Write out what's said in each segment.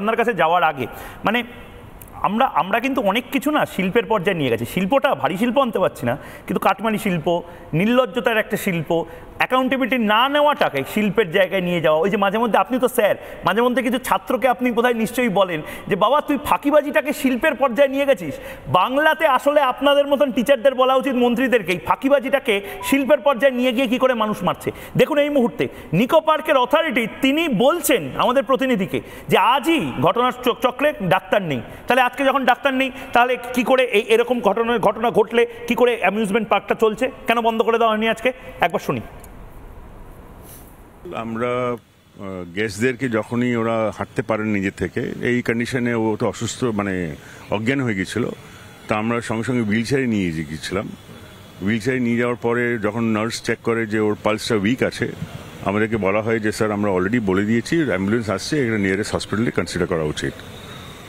আপনার কাছে যাওয়ার আগে মানে আমরা কিন্তু অনেক কিছু না শিল্পের পর্যায়ে নিয়ে গেছি। শিল্পটা ভারী শিল্প আনতে পারছি না, কিন্তু কাটমানি শিল্প, নির্লজ্জতার একটা শিল্প, অ্যাকাউন্টেবিলিটি না নেওয়াটাকে শিল্পের জায়গায় নিয়ে যাওয়া। ওই যে মাঝে মধ্যে আপনি তো স্যার, মাঝে মধ্যে কিছু ছাত্রকে আপনি বোধহয় নিশ্চয়ই বলেন যে বাবা তুই ফাঁকিবাজিটাকে শিল্পের পর্যায়ে নিয়ে গেছিস। বাংলাতে আসলে আপনাদের মতন টিচারদের বলা উচিত, মন্ত্রীদেরকে, এই ফাঁকিবাজিটাকে শিল্পের পর্যায়ে নিয়ে গিয়ে কী করে মানুষ মারছে। দেখুন এই মুহূর্তে নিকো পার্কের অথরিটি তিনি বলছেন আমাদের প্রতিনিধিকে যে আজই ঘটনার চক্রে ডাক্তার নেই। তাহলে আজকে যখন ডাক্তার নেই তাহলে কি করে এরকম ঘটনা ঘটলে কি করে অ্যামিউজমেন্ট পার্কটা চলছে, কেন বন্ধ করে দেওয়া হয়নি আজকে? একবার শুনি। আমরা গেস্টদেরকে যখনই ওরা হাঁটতে পারেন নিজে থেকে, এই কন্ডিশনে ও তো অসুস্থ মানে অজ্ঞান হয়ে গেছিলো, তা আমরা সঙ্গে সঙ্গে হুইল চেয়ারে নিয়ে গিয়েছিলাম। হুইল চেয়ারে নিয়ে যাওয়ার পরে যখন নার্স চেক করে যে ওর পালসটা উইক আছে, আমাদেরকে বলা হয় যে স্যার আমরা অলরেডি বলে দিয়েছি অ্যাম্বুলেন্স আসছে, এটা নিয়ারেস্ট হসপিটালে কনসিডার করা উচিত।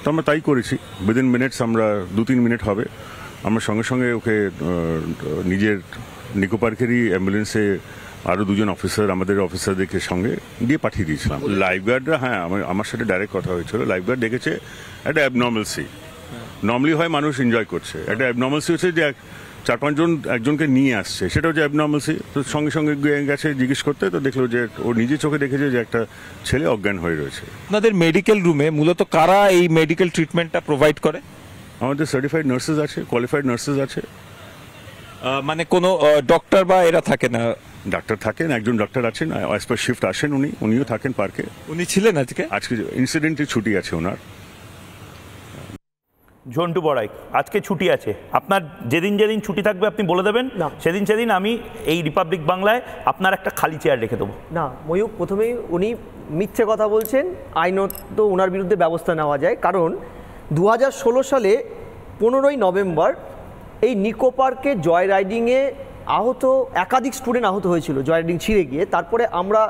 তো আমরা তাই করেছি। উইদিন মিনিটস, আমরা 2-3 মিনিট হবে, আমরা সঙ্গে সঙ্গে ওকে নিজের নিকো পার্কেরই অ্যাম্বুলেন্সে আরও 2জন অফিসার, আমাদের অফিসারদেরকে সঙ্গে দিয়ে পাঠিয়ে দিয়েছিলাম। লাইফগার্ডরা, হ্যাঁ আমার সাথে ডাইরেক্ট কথা হয়েছিল, লাইফগার্ড দেখেছে একটা অ্যাবনর্মালসি। নর্মালি হয় মানুষ এনজয় করছে, একটা অ্যাবনর্মালসি হচ্ছে যে 4-5 জন একজনকে নিয়ে আসছে, সেটা হচ্ছে অ্যাবনর্মালসি। তো সঙ্গে সঙ্গে গেছে জিজ্ঞেস করতে, তো দেখলো যে ও নিজে চোখে দেখেছে যে একটা ছেলে অজ্ঞান হয়ে রয়েছে। আপনাদের মেডিকেল রুমে মূলত কারা এই মেডিকেল ট্রিটমেন্টটা প্রোভাইড করে? আমাদের সার্টিফাইড নার্সেস আছে, কোয়ালিফাইড নার্সেস আছে। মানে কোনো ডক্টর বা এরা থাকে না? ডাক্তার থাকেন, একজন ডাক্তার আছেন, অ্যাজ পার শিফট আসেন, উনিও থাকেন পার্কে। উনি ছিলেন আজকে ইনসিডেন্টে ছুটি আছে ওনার। ঝন্টু বড়াই, আজকে ছুটি আছে আপনার? যেদিন যেদিন ছুটি থাকবে আপনি বলে দেবেন, সেদিন আমি এই রিপাবলিক বাংলায় আপনার একটা খালি চেয়ার রেখে দেবো। না ময়ূক, প্রথমেই উনি মিথ্যে কথা বলছেন, আইনত ওনার বিরুদ্ধে ব্যবস্থা নেওয়া যায়। কারণ 2016 সালে 15ই নভেম্বর এই নিকো পার্কে জয় রাইডিংয়ে একাধিক স্টুডেন্ট আহত হয়েছিল, জয় রাইডিং ছিঁড়ে গিয়ে। তারপরে আমরা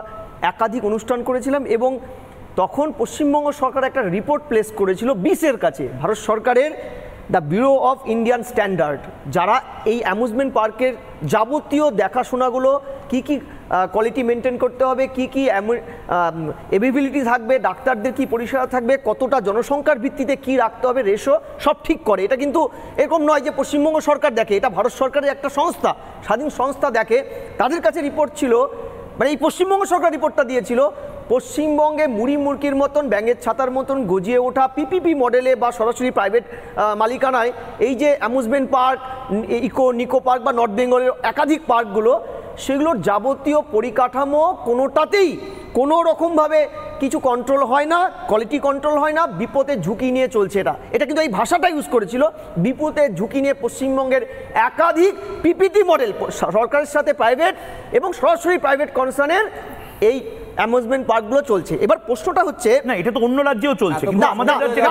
একাধিক অনুষ্ঠান করেছিলাম এবং তখন পশ্চিমবঙ্গ সরকার একটা রিপোর্ট প্লেস করেছিল বিসের কাছে, ভারত সরকারের the bureau of Indian standard, যারা এই অ্যামিউজমেন্ট পার্কের যাবতীয় দেখাশোনাগুলো কি কি কোয়ালিটি মেনটেন করতে হবে, কি কি এভিবিলিটি থাকবে, ডাক্তারদের কি পরিষেবা থাকবে, কতটা জনসংখ্যার ভিত্তিতে কি রাখতে হবে, রেশো সব ঠিক করে। এটা কিন্তু এরকম নয় যে পশ্চিমবঙ্গ সরকার দেখে, এটা ভারত সরকারের একটা সংস্থা, স্বাধীন সংস্থা দেখে। তাদের কাছে রিপোর্ট ছিল, মানে এই পশ্চিমবঙ্গ সরকার রিপোর্টটা দিয়েছিল, পশ্চিমবঙ্গে মুড়ি মুরগির মতন, ব্যাঙের ছাতার মতন গজিয়ে ওঠা পিপিপি মডেলে বা সরাসরি প্রাইভেট মালিকানায় এই যে অ্যামিউজমেন্ট পার্ক, নিকো পার্ক বা নর্থ বেঙ্গলের একাধিক পার্কগুলো, সেগুলোর যাবতীয় পরিকাঠামো কোনোটাতেই কোনো রকমভাবে কিছু কন্ট্রোল হয় না, কোয়ালিটি কন্ট্রোল হয় না, বিপদের ঝুঁকি নিয়ে চলছে। এটা কিন্তু এই ভাষাটা ইউজ করেছিল, বিপদের ঝুঁকি নিয়ে পশ্চিমবঙ্গের একাধিক পিপিটি মডেল, সরকারের সাথে প্রাইভেট এবং সরাসরি প্রাইভেট কনসার্নের এই অ্যামিউজমেন্ট পার্কগুলো চলছে। এবার প্রশ্নটা হচ্ছে, না এটা তো অন্য রাজ্যেও চলছে, কিন্তু আমাদের রাজ্যে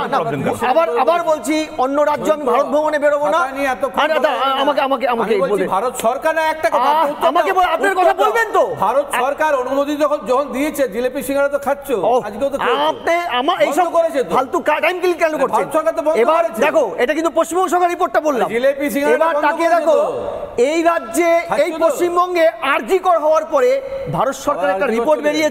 আবার বলছি অন্য রাজ্য আমি ভারত ভ্রমণে বেরোবো না। আমাকে ভারত সরকার একটা কথা, আমাকে আপনার কথা বলবেন তো? ভারত সরকার অনুমতি যখন দিয়েছে, জিলিপি সিঙ্গারা তো খাচ্ছ, আজকেও তো আপনি আমার এইসব করেছে ফালতু টাইম কিল কেন করছেন? এবার দেখো, এটা কিন্তু পশ্চিমবঙ্গ সরকার রিপোর্টটা বললাম, জিলিপি সিঙ্গারা এবার তাকিয়ে দেখো এই রাজ্যে, এই পশ্চিমবঙ্গে আরজিকর হওয়ার পরে ভারত সরকার একটা রিপোর্ট বেরিয়েছিল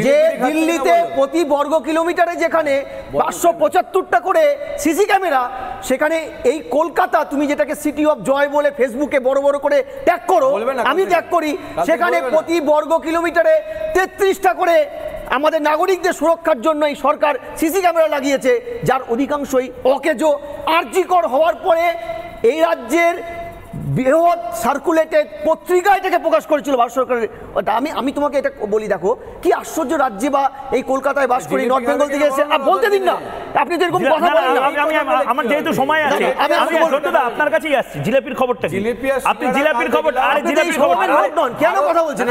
যে দিল্লিতে প্রতি বর্গ কিলোমিটারে যেখানে 575টা করে সিসি ক্যামেরা, সেখানে এই কলকাতা, তুমি যেটাকে সিটি অফ জয় বলে ফেসবুকে বড় বড় করে ট্যাগ করো, আমি ট্যাগ করি, সেখানে প্রতি বর্গ কিলোমিটারে 33টা করে আমাদের নাগরিকদের সুরক্ষার জন্য এই সরকার সিসি ক্যামেরা লাগিয়েছে, যার অধিকাংশই অকেজো। আরজিকর হওয়ার পরে এই রাজ্যের বৃহৎ সার্কুলেটেড পত্রিকা এটাকে প্রকাশ করেছিল ভারত সরকারের। আমি তোমাকে এটা বলি, দেখো কি আশ্চর্য রাজ্যে বা এই কলকাতায় বাস করি, নর্থ বেঙ্গল থেকে এসে বলতে দিন না, আপনি তো এরকম কথা বলেন না। আমার যেহেতু সময় আছে আমি আপনার কাছেই আসছি, জিলাপির খবরটা কি? আপনি জিলাপির খবর, আরে জিলাপির খবর কেন কথা বলছেন?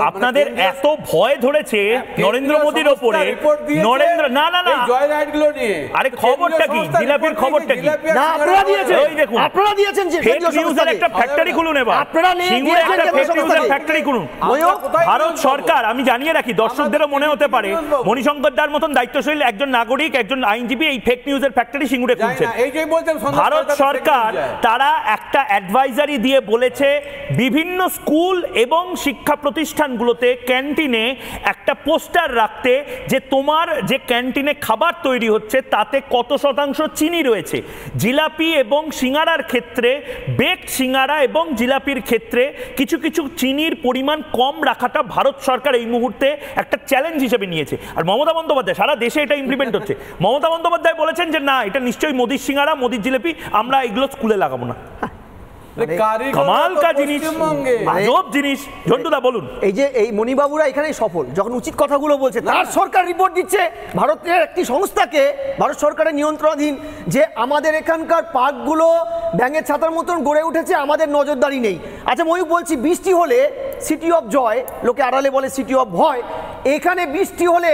আপনাদের এত ভয় ধরেছে নরেন্দ্র মোদির ওপরে, নরেন্দ্র না না না জয় রাইডগুলো নিয়ে, আরে খবরটা কি? জিলাপির খবরটা কি? না আপনারা দিয়েছেন, ওই দেখুন আপনারা দিয়েছেন যে ফেক নিউজের একটা ফ্যাক্টরি খুলুন, এবার আপনারা সিঙ্গুরে একটা ফেক নিউজের ফ্যাক্টরি খুলুন। ভারত সরকার, আমি জানিয়ে রাখি দর্শকদেরও মনে হতে পারে, মণিশঙ্কর দার মতন দায়িত্বশীল একজন নাগরিক, একজন আইনজীবী এই ফেক নিউজের ফ্যাক্টরি সিঙ্গুরে খুলছেন। ভারত সরকার তারা একটা অ্যাডভাইজারি দিয়ে বলেছে বিভিন্ন স্কুল এবং শিক্ষা প্রতিষ্ঠানগুলোতে ক্যান্টিনে একটা পোস্টার রাখতে, যে তোমার যে ক্যান্টিনে খাবার তৈরি হচ্ছে তাতে কত শতাংশ চিনি রয়েছে। জিলাপি এবং সিঙ্গারার ক্ষেত্রে, বেকড সিঙ্গারা এবং জিলাপির ক্ষেত্রে কিছু কিছু চিনির পরিমাণ কম রাখাটা ভারত সরকার এই মুহূর্তে একটা চ্যালেঞ্জ হিসেবে নিয়েছে। আর মমতা বন্দ্যোপাধ্যায়, সারা দেশে এটা ইমপ্লিমেন্ট হচ্ছে, মমতা বন্দ্যোপাধ্যায় বলেছেন যে না, এটা নিশ্চয়ই মোদির সিঙ্গারা, মোদির জিলাপি, আমরা এগুলো স্কুলে লাগাবো না। কামাল কা জিনিস, আজব জিনিস। ঝন্টুদা বলুন। এই যে এই মণিবাবুরা এখানে সফল, যখন উচিত কথাগুলো বলছে, তার সরকার রিপোর্ট দিচ্ছে ভারতের একটি সংস্থাকে, ভারত সরকারের নিয়ন্ত্রণাধীন, যে আমাদের এখানকার পার্কগুলো ব্যাঙের ছাতার মতন গড়ে উঠেছে, আমাদের নজরদারি নেই। আচ্ছা ময়ূক বলছি, বৃষ্টি হলে সিটি অফ জয়, লোকে আড়ালে বলে সিটি অফ ভয়, এখানে বৃষ্টি হলে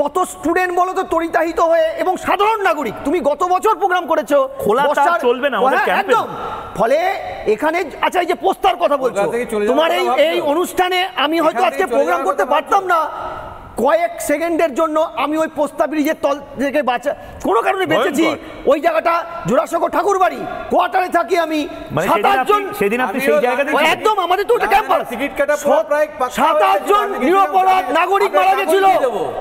কত স্টুডেন্ট বলো তো তরিতাহিত হয়ে, এবং সাধারণ নাগরিক, তুমি গত বছর প্রোগ্রাম করেছো, খোলা তার চলবে না আমাদের ক্যাম্পে। একদম। ফলে এখানে, আচ্ছা এই যে পোস্টার কথা বলছো, তোমার এই অনুষ্ঠানে আমি হয়তো আজকে প্রোগ্রাম করতে পারতাম না, কয়েক সেকেন্ডের জন্য আমি ওই পোস্তা ব্রিজের তল থেকে কোনো কারণে বেঁচেছি। ওই জায়গাটা জোড়াসাঁকো ঠাকুর বাড়ি, কোয়ার্টারে থাকি আমি। 7-8 জন, সেদিন আপনি সেই জায়গাতে একদম আমাদের তো ওটা ক্যাম্পাস, 7-8 জন নিরপরাধ নাগরিক মারা গেছিল,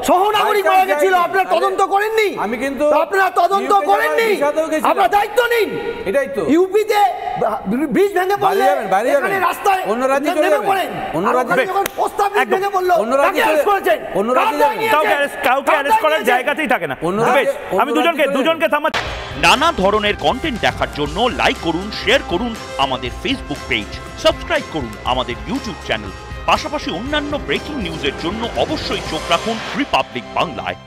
সহনাগরিক মারা গেছিল, আপনারা তদন্ত করেননি? আমি কিন্তু আপনারা তদন্ত করেননি, আপনারা দায়িত্ব নিন। এটাই তো ইউপিতে ব্রিজ ভেঙে পড়লে এখানে রাস্তায় অন্য রাজ্যে নেমে পড়েন, অন্য রাজ্যে যখন পোস্তা ব্রিজ ভেঙে পড়লো, অন্য রাজ্যে করেছেন, কাউকে অ্যারেস্ট করার জায়গাতেই থাকে না। আমি দুজনকে থামাচ্ছি। নানা ধরনের কন্টেন্ট দেখার জন্য লাইক করুন, শেয়ার করুন আমাদের ফেসবুক পেজ, সাবস্ক্রাইব করুন আমাদের ইউটিউব চ্যানেল। পাশাপাশি অন্যান্য ব্রেকিং নিউজের জন্য অবশ্যই চোখ রাখুন রিপাবলিক বাংলায়।